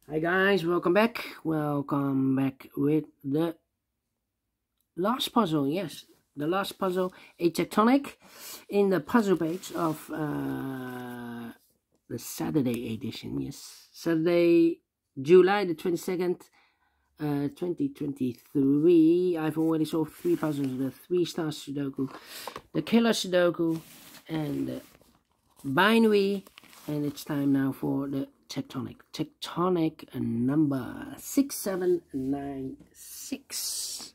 Hi guys, welcome back. Welcome back with the last puzzle. Yes, the last puzzle, a tectonic, in the puzzle page of the Saturday edition. Yes, Saturday, July the 22nd, 2023. I've already solved 3 puzzles: the 3-star Sudoku, the killer Sudoku, and the binary. And it's time now for the Tectonic number 6796.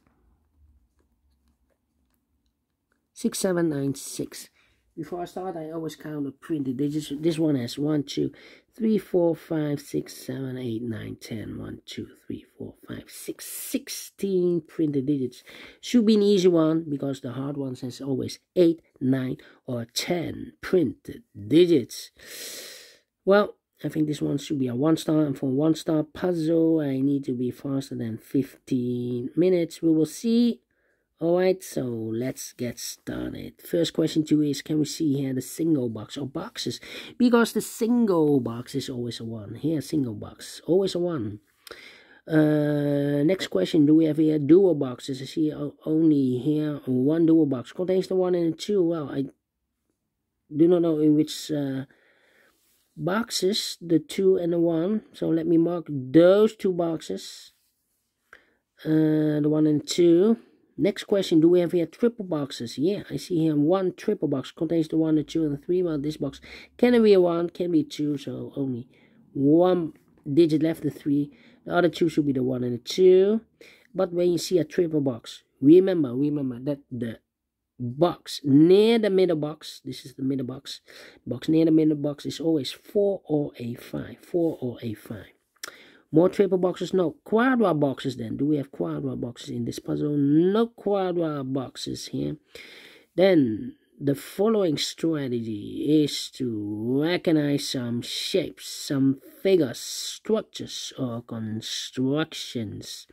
6796. Before I start, I always count the printed digits. This one has 1, 2, 3, 4, 5, 6, 7, 8, 9, 10. 1, 2, 3, 4, 5, 6, 16 printed digits. Should be an easy one because the hard ones has always 8, 9, or 10 printed digits. Well, I think this one should be a 1-star, and for 1-star puzzle, I need to be faster than 15 minutes. We will see. Alright, so let's get started. First question 2 is, can we see here the single box or boxes? Because the single box is always a 1. Here, single box, always a 1. Next question, do we have here dual boxes? I see only here 1 dual box. Contains the 1 and the 2. Well, I do not know in which boxes, the 2 and the 1. So let me mark those 2 boxes. The 1 and 2. Next question, do we have here triple boxes? Yeah, I see here 1 triple box. Contains the 1, the 2, and the 3. Well, this box can be a 1, can be 2, so only 1 digit left, the 3. The other 2 should be the 1 and the 2. But when you see a triple box, remember that the box near the middle box, this is the middle box, box near the middle box is always 4 or a 5. 4 or a 5. More triple boxes? No. Quadra boxes then. Do we have quadra boxes in this puzzle? No quadra boxes here. Then the following strategy is to recognize some shapes, some figures, structures, or constructions.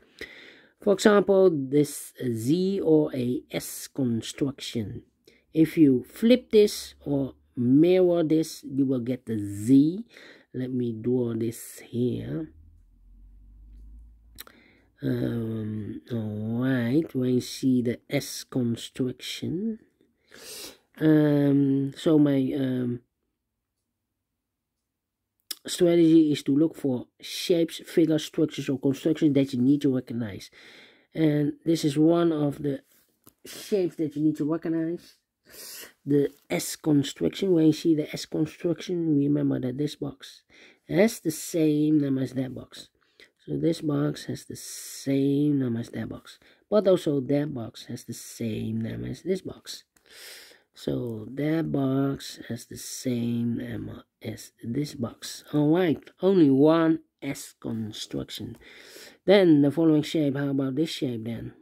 For example, this Z or a S construction. If you flip this or mirror this, you will get the Z. Let me draw this here. Alright, when you see the S construction, so my strategy is to look for shapes, figures, structures, or constructions that you need to recognize. And this is one of the shapes that you need to recognize. The S construction. When you see the S construction, remember that this box has the same number as that box. So this box has the same number as that box. But also that box has the same number as this box. So that box has the same number as this box. Alright, only one S construction. Then the following shape, how about this shape then?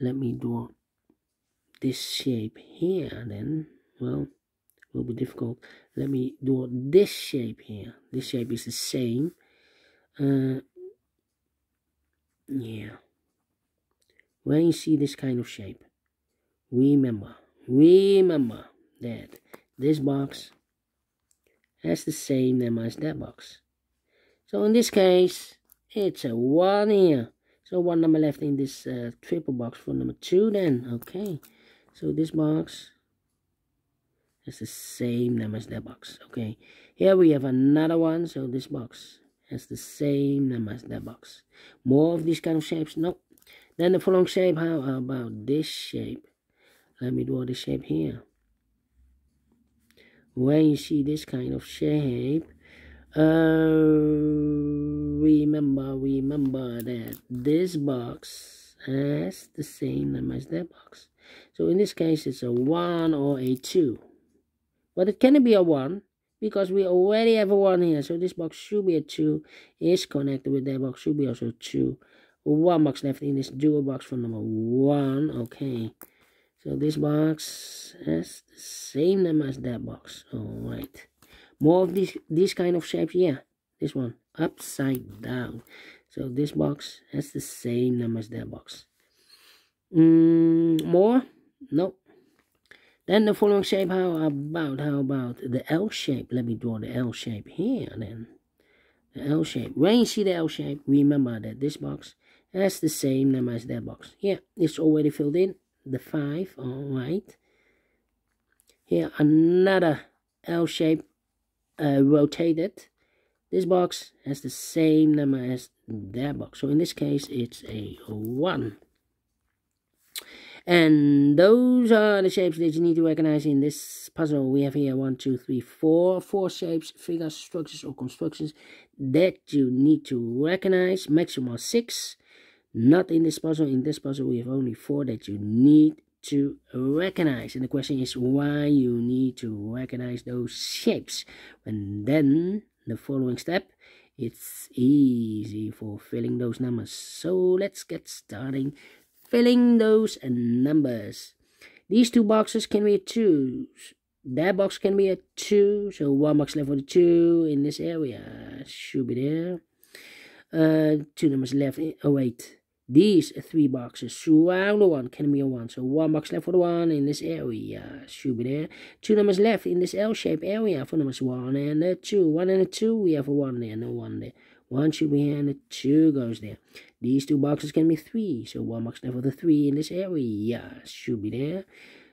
Let me draw this shape here then. Well, it will be difficult. Let me draw this shape here. This shape is the same. Yeah. When you see this kind of shape, remember that this box has the same number as that box. So in this case, it's a 1 here. So 1 number left in this triple box for number 2 then. Okay. So this box has the same number as that box. Okay. Here we have another one. So this box has the same number as that box. More of these kind of shapes? Nope. Then the following shape, how about this shape? Let me draw this shape here. When you see this kind of shape, remember that this box has the same number as that box. So in this case, it's a 1 or a 2. But it can be a 1. Because we already have a 1 here. So this box should be a 2. Is connected with that box. Should be also 2. 1 box left in this dual box for number 1. Okay. So this box has the same number as that box. Alright. More of these kind of shapes. Yeah. This one. Upside down. So this box has the same number as that box. More? Nope. Then the following shape, how about the L shape? Let me draw the L shape here then. The L shape. When you see the L shape, remember that this box has the same number as that box. Yeah, it's already filled in. The 5, alright. Here, another L shape rotated. This box has the same number as that box. So in this case, it's a 1. And those are the shapes that you need to recognize in this puzzle. We have here 1, 2, 3, 4. 4 shapes, figures, structures, or constructions that you need to recognize. Maximum 6. Not in this puzzle. In this puzzle, we have only 4 that you need to recognize. And the question is why you need to recognize those shapes. And then the following step, it's easy for filling those numbers. So let's get started filling those numbers. These 2 boxes can be a 2. That box can be a 2. So 1 box left for the 2 in this area. Should be there. 2 numbers left. Oh wait. These 3 boxes surround the 1 can be a 1. So 1 box left for the 1 in this area. Should be there. 2 numbers left in this L-shaped area for numbers 1 and 2. 1 and 2, we have a 1 there, no 1 there. 1 should be here and the 2 goes there. These 2 boxes can be 3. So 1 box left for the 3 in this area. Should be there.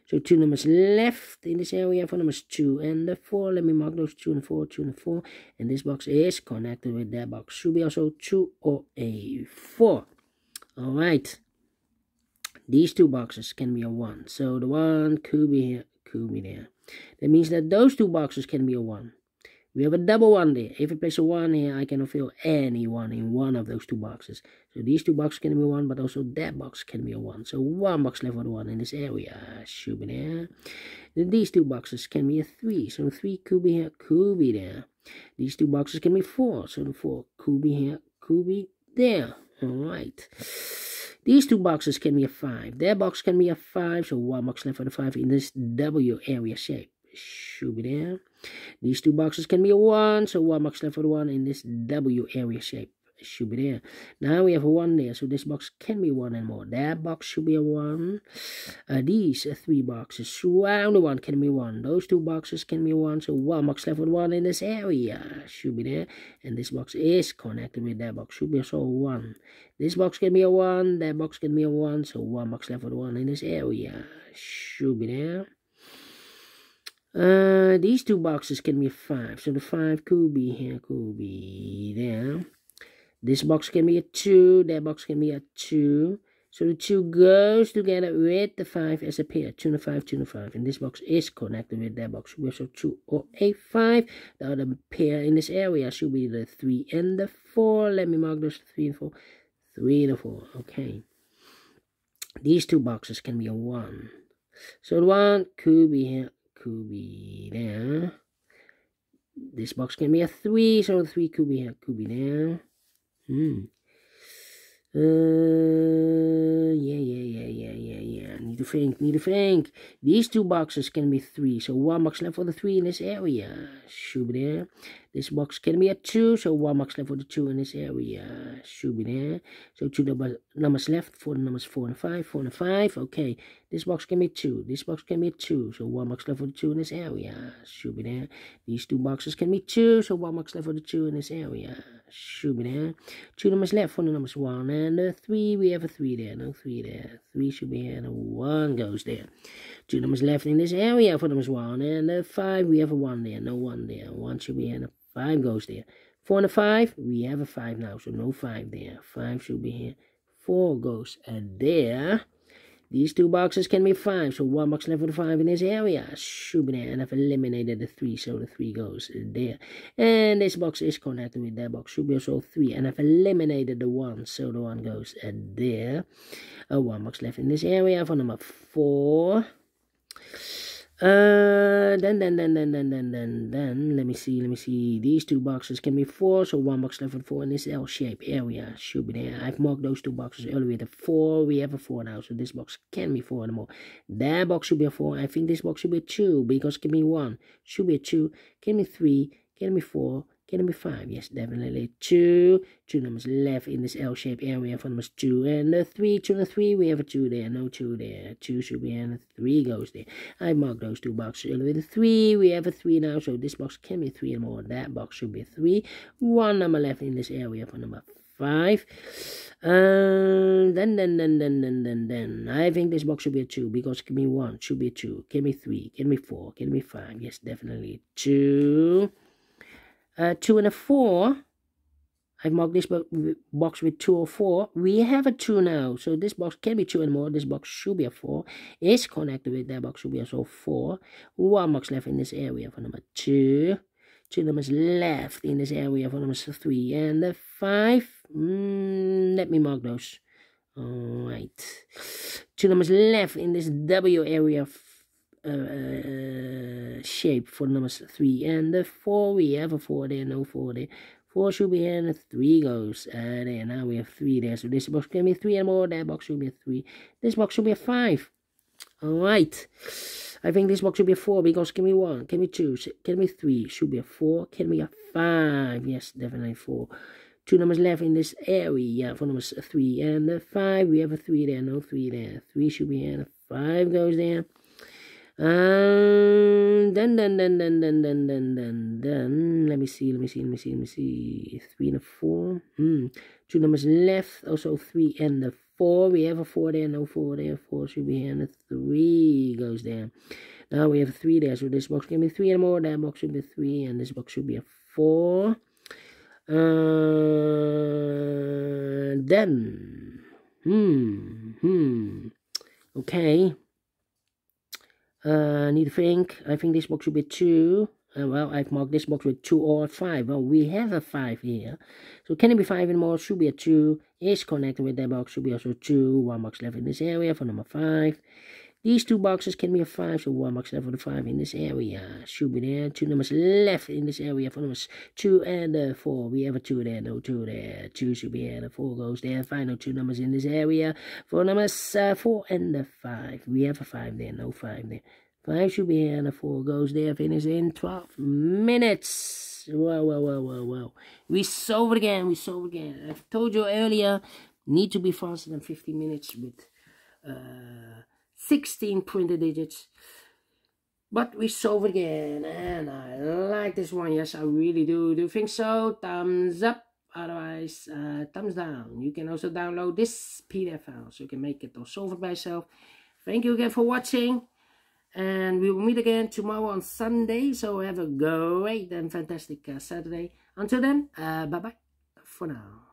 So 2 numbers left in this area for numbers 2 and the 4. Let me mark those 2 and 4, 2 and 4. And this box is connected with that box. Should be also 2 or a 4. Alright, these 2 boxes can be a 1. So the 1 could be here, could be there. That means that those 2 boxes can be a 1. We have a double 1 there. If I place a 1 here, I cannot fill any 1 in one of those 2 boxes. So these 2 boxes can be 1, but also that box can be a 1. So 1 box left for the 1 in this area. Should be there. Then these 2 boxes can be a 3. So 3 could be here, could be there. These 2 boxes can be 4. So the 4 could be here, could be there. Alright. These 2 boxes can be a 5. That box can be a 5. So 1 box left for the 5 in this W area shape. Should be there. These 2 boxes can be a 1. So 1 box left for the 1 in this W area shape. Should be there. Now we have a 1 there. So this box can be 1 and more. That box should be a 1. These 3 boxes surround the 1 can be 1. Those 2 boxes can be 1. So 1 box left for the 1 in this area. Should be there. And this box is connected with that box. Should be also 1. This box can be a 1. That box can be a 1. So 1 box left for the 1 in this area. Should be there. These 2 boxes can be a 5. So the 5 could be here, could be there. This box can be a 2. That box can be a 2. So the 2 goes together with the 5 as a pair. 2 and a 5, 2 and a 5. And this box is connected with that box. We have so 2 or a 5. The other pair in this area should be the 3 and the 4. Let me mark those 3 and 4. 3 and a 4. Okay. These 2 boxes can be a 1. So the 1 could be here, could be there. This box can be a 3. So the 3 could be here, could be there. Yeah. Need to think. These 2 boxes can be 3. So 1 box left for the 3 in this area. Should be there. This box can be a 2. So 1 box left for the 2 in this area. Should be there. So 2 numbers left for the numbers 4 and 5. 4 and 5. Okay. This box can be 2. This box can be 2. So 1 box left for the 2 in this area. Should be there. These 2 boxes can be 2. So 1 box left for the 2 in this area. Should be there. 2 numbers left for the numbers 1 and 3. We have a 3 there. No 3 there. 3 should be here and a 1 goes there. 2 numbers left in this area for numbers 1 and 5. We have a 1 there. No 1 there. 1 should be here and a 5 goes there. 4 and a 5. We have a 5 now. So no 5 there. 5 should be here. 4 goes there. These 2 boxes can be 5. So 1 box left for the 5 in this area. Should be there. And I've eliminated the 3. So the 3 goes there. And this box is connected with that box. Should be also 3. And I've eliminated the 1. So the 1 goes there. 1 box left in this area for number 4. Then let me see. These 2 boxes can be 4. So 1 box left for 4 in this L-shaped area. Should be there. I've marked those 2 boxes earlier with a 4. We have a 4 now. So this box can be 4 anymore. That box should be a 4. I think this box should be a 2 because it can be 1. Should be a 2. Can be 3. Can be 4. Can it be 5? Yes, definitely 2. 2 numbers left in this L-shaped area for numbers 2 and 3. 2 and 3, we have a 2 there, no 2 there. 2 should be and 3 goes there. I marked those 2 boxes earlier with a 3. We have a 3 now, so this box can be 3 and more. That box should be a 3. 1 number left in this area for number 5. Then I think this box should be a 2 because can be 1 should be a 2, can be 3, can be 4, can be 5. Yes, definitely 2. 2 and a 4. I've marked this box with 2 or 4. We have a 2 now, so this box can be 2 and more. This box should be a 4. Is connected with that box should be also 4. 1 box left in this area for number 2. 2 numbers left in this area for numbers 3 and 5. Let me mark those. Alright. 2 numbers left in this W area shape for numbers 3 and 4. We have a 4 there, no 4 there. 4 should be here and 3 goes there. Now we have 3 there. So this box can be 3 and more. That box should be a 3. This box should be a 5. Alright. I think this box should be a 4 because can be 1, can be 2, can be 3, should be a 4, can be a 5. Yes, definitely 4. 2 numbers left in this area for numbers 3 and 5. We have a 3 there, no 3 there. 3 should be here and 5 goes there. Then let me see 3 and a 4. 2 numbers left, also 3 and a 4. We have a 4 there, no 4 there. 4 should be here and a 3 goes there. Now we have a 3 there, so this box can be 3 and more. That box should be 3 and this box should be a 4. Then okay. Need to think. I think this box should be 2. Well, I've marked this box with 2 or 5. Well, we have a 5 here. So can it be 5 and more? Should be a 2. Is connected with that box. Should be also 2. 1 box left in this area for number 5. These 2 boxes can be a 5. So 1 box left for the 5 in this area. Should be there. 2 numbers left in this area for numbers 2 and 4. We have a 2 there. No 2 there. 2 should be here. The 4 goes there. Final 2 numbers in this area for numbers 4 and 5. We have a 5 there. No 5 there. 5 should be here and the 4 goes there. Finish in 12 minutes. Wow. We solve it again. I've told you earlier, need to be faster than 15 minutes with 16 printed digits. But we solve it again. And I like this one. Yes, I really do. Do you think so? Thumbs up. Otherwise, thumbs down. You can also download this PDF file so you can make it or solve it by yourself. Thank you again for watching. And we will meet again tomorrow on Sunday. So have a great and fantastic Saturday. Until then, bye-bye for now.